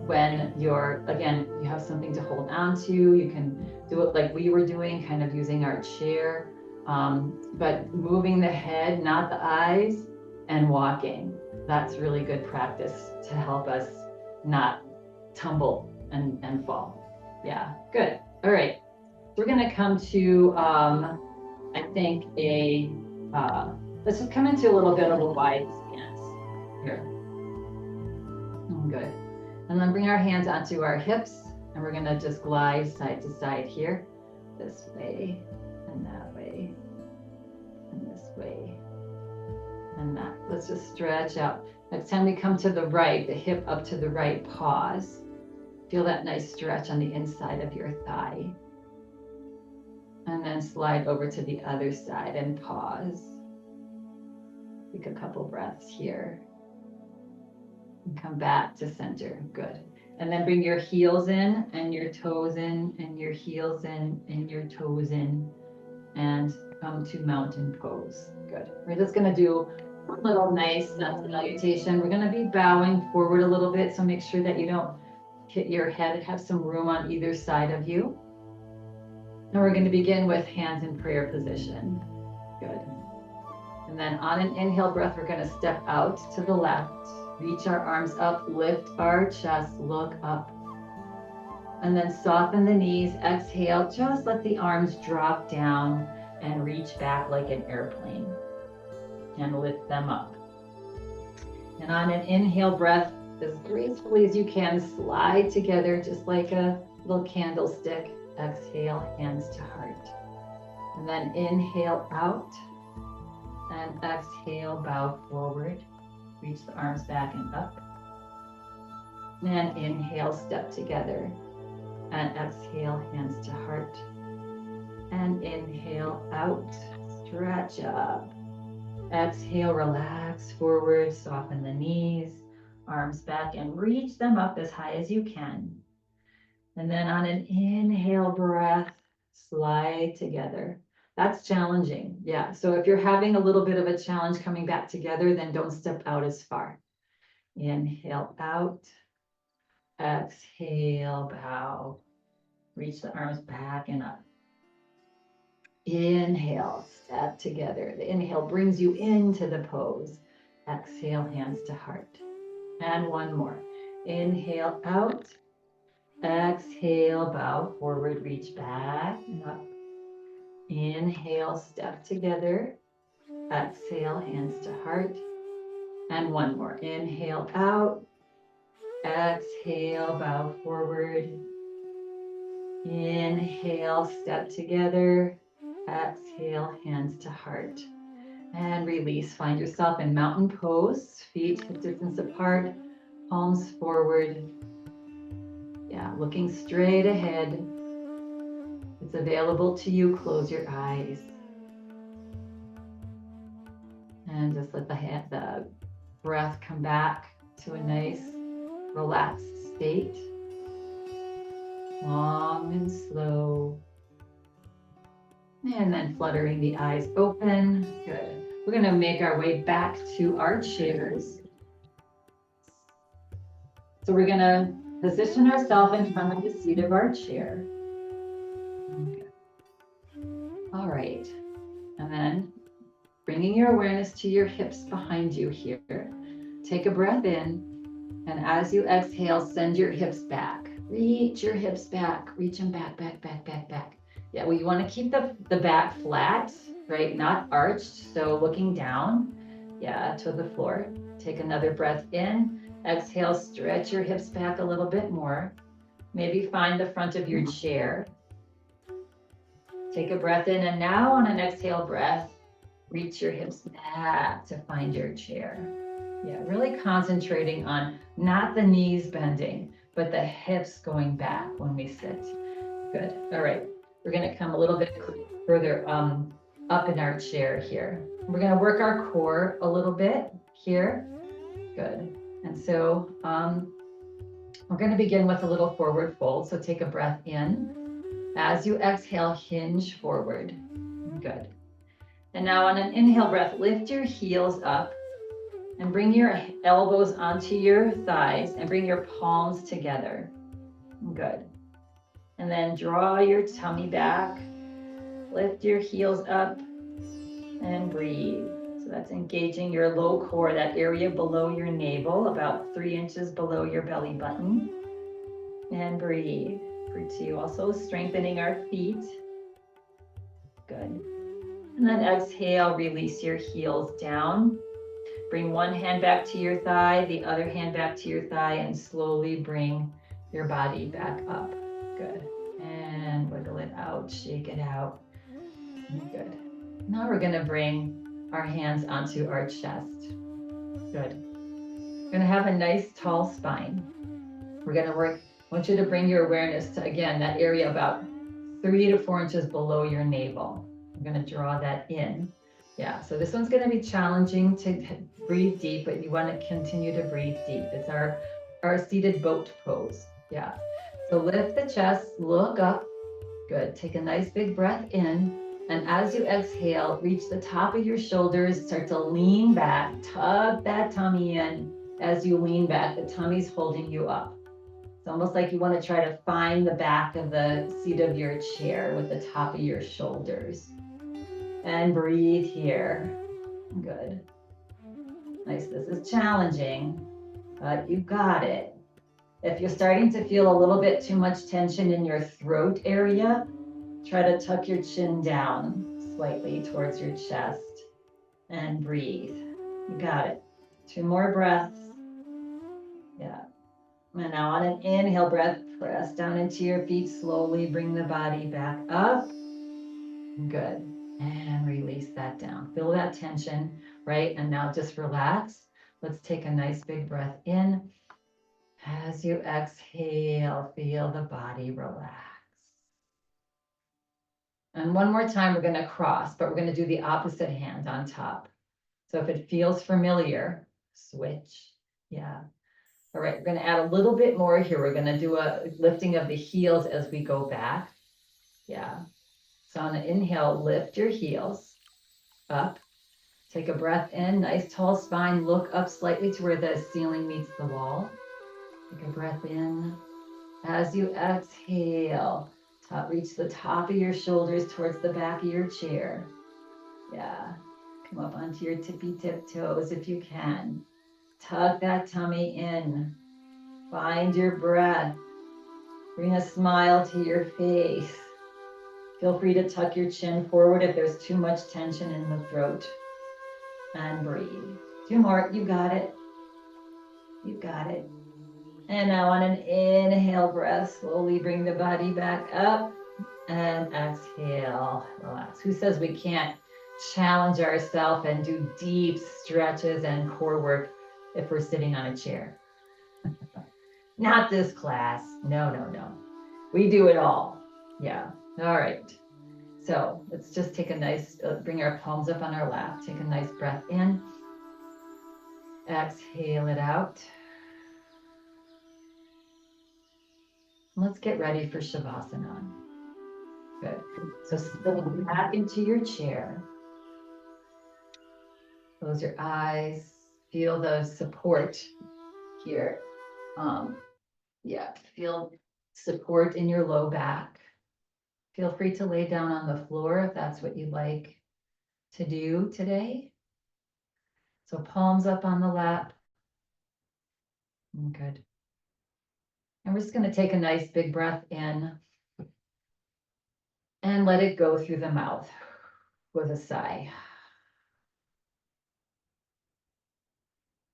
when you're, again, you have something to hold on to, you can do it like we were doing, kind of using our chair, but moving the head, not the eyes, and walking. That's really good practice to help us not tumble and fall. Yeah, good. All right. We're going to come to, I think, let's just come into a little bit of a wide stance here. Good. And then bring our hands onto our hips, and we're going to just glide side to side here, this way and that way and this way and that. Let's just stretch out. Next time we come to the right, the hip up to the right, pause. Feel that nice stretch on the inside of your thigh. And then slide over to the other side and pause. Take a couple breaths here. And come back to center. Good. And then bring your heels in and your toes in and your heels in and your toes in. And come to mountain pose. Good. We're just going to do a little nice salutation. We're going to be bowing forward a little bit. So make sure that you don't hit your head, have some room on either side of you. And we're going to begin with hands in prayer position. Good. And then on an inhale breath, we're going to step out to the left, reach our arms up, lift our chest, look up. And then soften the knees, exhale, just let the arms drop down and reach back like an airplane. And lift them up. And on an inhale breath, as gracefully as you can, slide together just like a little candlestick. Exhale, hands to heart. And then inhale out and exhale, bow forward. Reach the arms back and up. And inhale, step together. And exhale, hands to heart. And inhale out, stretch up. Exhale, relax forward, soften the knees, arms back, and reach them up as high as you can. And then on an inhale breath, slide together. That's challenging. Yeah. So if you're having a little bit of a challenge coming back together, then don't step out as far. Inhale out. Exhale, bow. Reach the arms back and up. Inhale, step together. The inhale brings you into the pose. Exhale, hands to heart. And one more. Inhale out. Exhale, bow forward, reach back and up. Inhale, step together. Exhale, hands to heart. And one more. Inhale out. Exhale, bow forward. Inhale, step together. Exhale, hands to heart. And release. Find yourself in mountain pose. Feet hip distance apart. Palms forward. Yeah, looking straight ahead. It's available to you. Close your eyes. And just let the breath come back to a nice, relaxed state. Long and slow. And then fluttering the eyes open. Good. We're going to make our way back to our chairs. So we're going to position ourselves in front of the seat of our chair. Okay. All right. And then bringing your awareness to your hips behind you here. Take a breath in. And as you exhale, send your hips back. Reach your hips back. Reach them back, back, back, back, back. Yeah, well, you want to keep the back flat, right? Not arched. So looking down, yeah, to the floor. Take another breath in. Exhale, stretch your hips back a little bit more. Maybe find the front of your chair. Take a breath in, and now on an exhale breath, reach your hips back to find your chair. Yeah, really concentrating on not the knees bending, but the hips going back when we sit. Good. All right. We're going to come a little bit further up in our chair here. We're going to work our core a little bit here. Good. And so we're going to begin with a little forward fold. So take a breath in. As you exhale, hinge forward. Good. And now on an inhale breath, lift your heels up and bring your elbows onto your thighs and bring your palms together. Good. And then draw your tummy back, lift your heels up and breathe. So that's engaging your low core, that area below your navel, about 3 inches below your belly button. And breathe. Breathe to also strengthening our feet. Good. And then exhale, release your heels down. Bring one hand back to your thigh, the other hand back to your thigh, and slowly bring your body back up. Good. And wiggle it out, shake it out. Good. Now we're going to bring our hands onto our chest. Good. We're going to have a nice tall spine. We're going to work, I want you to bring your awareness to, again, that area about 3 to 4 inches below your navel. I'm going to draw that in. Yeah, so this one's going to be challenging to breathe deep, but you want to continue to breathe deep. It's our seated boat pose. Yeah. So lift the chest, look up. Good. Take a nice big breath in. And as you exhale, reach the top of your shoulders, start to lean back, tug that tummy in. As you lean back, the tummy's holding you up. It's almost like you want to try to find the back of the seat of your chair with the top of your shoulders. And breathe here. Good. Nice. This is challenging, but you got it. If you're starting to feel a little bit too much tension in your throat area, try to tuck your chin down slightly towards your chest and breathe. You got it. 2 more breaths. Yeah. And now on an inhale breath, press down into your feet, slowly bring the body back up. Good. And release that down. Feel that tension, right? And now just relax. Let's take a nice big breath in. As you exhale, feel the body relax. And one more time, we're going to cross, but we're going to do the opposite hand on top. So if it feels familiar, switch. Yeah. All right, we're going to add a little bit more here. We're going to do a lifting of the heels as we go back. Yeah. So on an inhale, lift your heels up. Take a breath in, nice tall spine. Look up slightly to where the ceiling meets the wall. Take a breath in. As you exhale, reach the top of your shoulders towards the back of your chair. Yeah. Come up onto your tippy tip toes if you can. Tug that tummy in. Find your breath. Bring a smile to your face. Feel free to tuck your chin forward if there's too much tension in the throat. And breathe. 2 more. You got it. You got it. And now on an inhale breath, slowly bring the body back up and exhale. Relax. Who says we can't challenge ourselves and do deep stretches and core work if we're sitting on a chair? Not this class. No, no, no. We do it all. Yeah. All right. So let's just take a nice, bring our palms up on our lap. Take a nice breath in. Exhale it out. Let's get ready for Shavasana. Good. So sit back into your chair. Close your eyes. Feel the support here. Yeah, feel support in your low back. Feel free to lay down on the floor if that's what you'd like to do today. So palms up on the lap. Good. And we're just going to take a nice big breath in and let it go through the mouth with a sigh.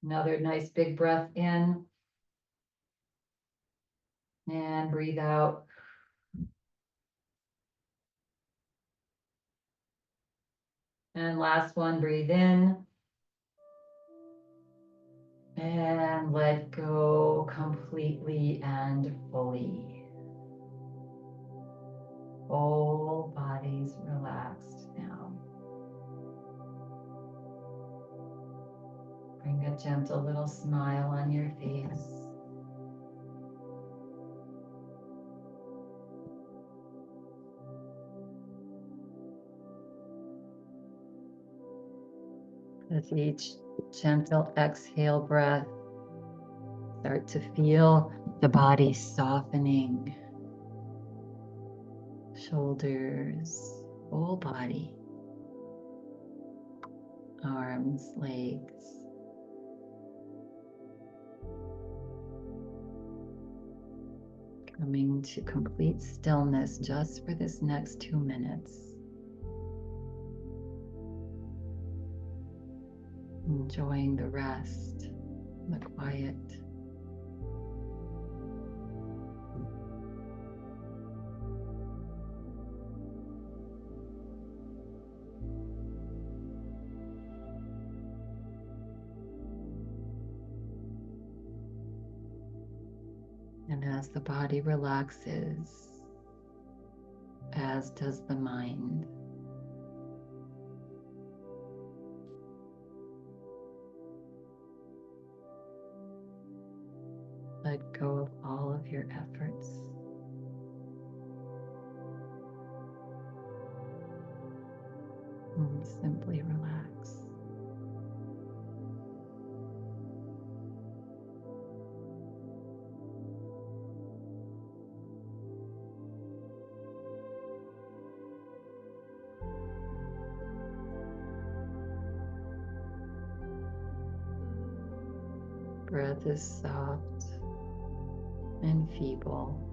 Another nice big breath in and breathe out. And last one, breathe in and let go completely and fully. Whole body's relaxed now. Bring a gentle little smile on your face. With each gentle exhale breath, start to feel the body softening. Shoulders, whole body, arms, legs. Coming to complete stillness just for this next 2 minutes. Enjoying the rest, the quiet. And as the body relaxes, as does the mind. Let go of all of your efforts. And simply relax. Breath is soft and feeble.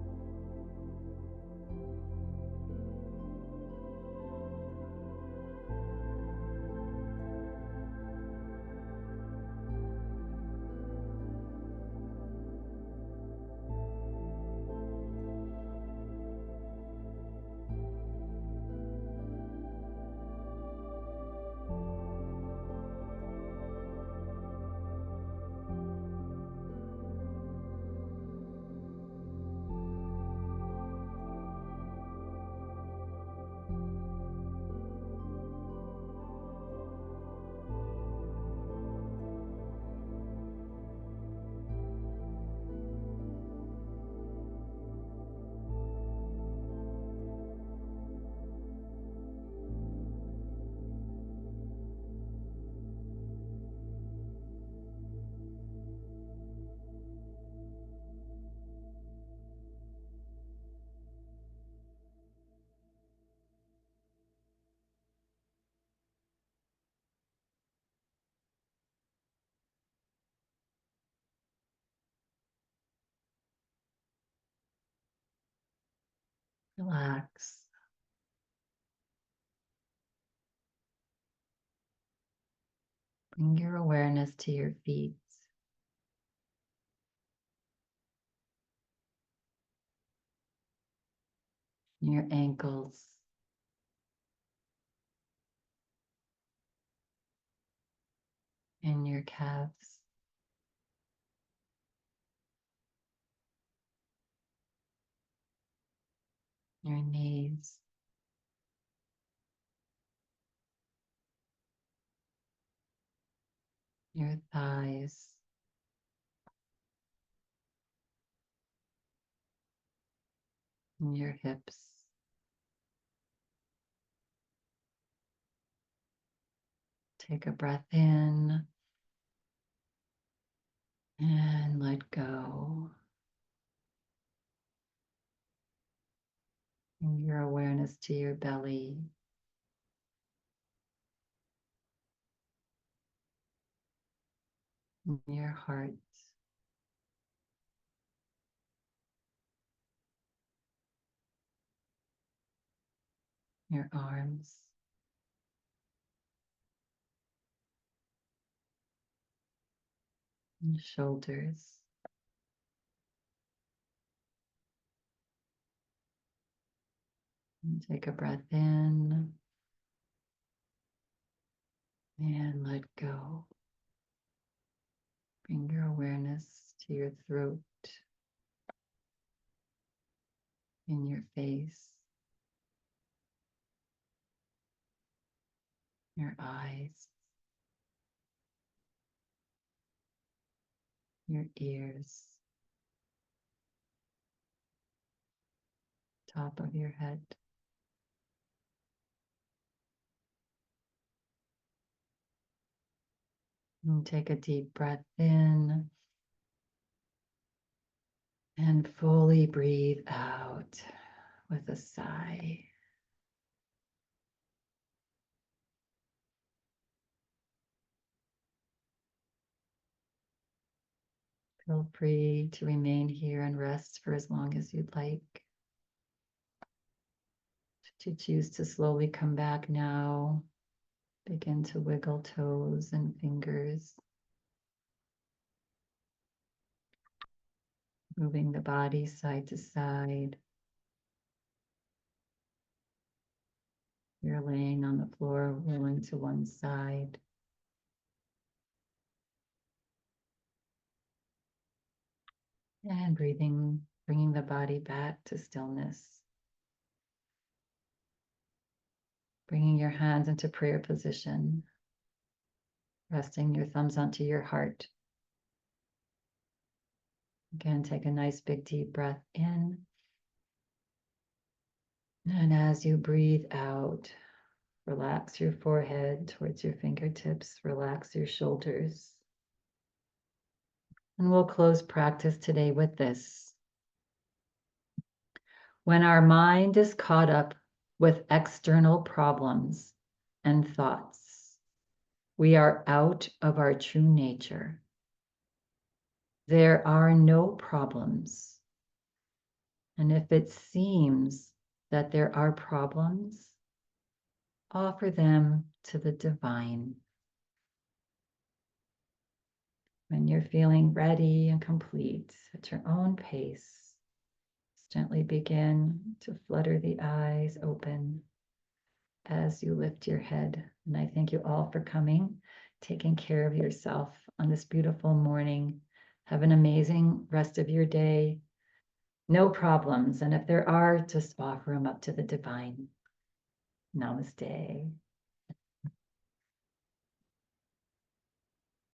Relax. Bring your awareness to your feet. Your ankles. And your calves. Your knees. Your thighs. And your hips. Take a breath in and let go. Bring your awareness to your belly. And your heart. Your arms. And shoulders. And take a breath in and let go. Bring your awareness to your throat, in your face, your eyes, your ears, top of your head. And take a deep breath in and fully breathe out with a sigh. Feel free to remain here and rest for as long as you'd like. Should you choose to slowly come back now, begin to wiggle toes and fingers, moving the body side to side. You're laying on the floor, rolling to one side. And breathing, bringing the body back to stillness. Bringing your hands into prayer position. Resting your thumbs onto your heart. Again, take a nice big deep breath in. And as you breathe out, relax your forehead towards your fingertips, relax your shoulders. And we'll close practice today with this. When our mind is caught up with external problems and thoughts, we are out of our true nature. There are no problems. And if it seems that there are problems, offer them to the divine. When you're feeling ready and complete at your own pace, gently begin to flutter the eyes open as you lift your head. And I thank you all for coming, taking care of yourself on this beautiful morning. Have an amazing rest of your day. No problems. And if there are, just offer them up to the divine. Namaste.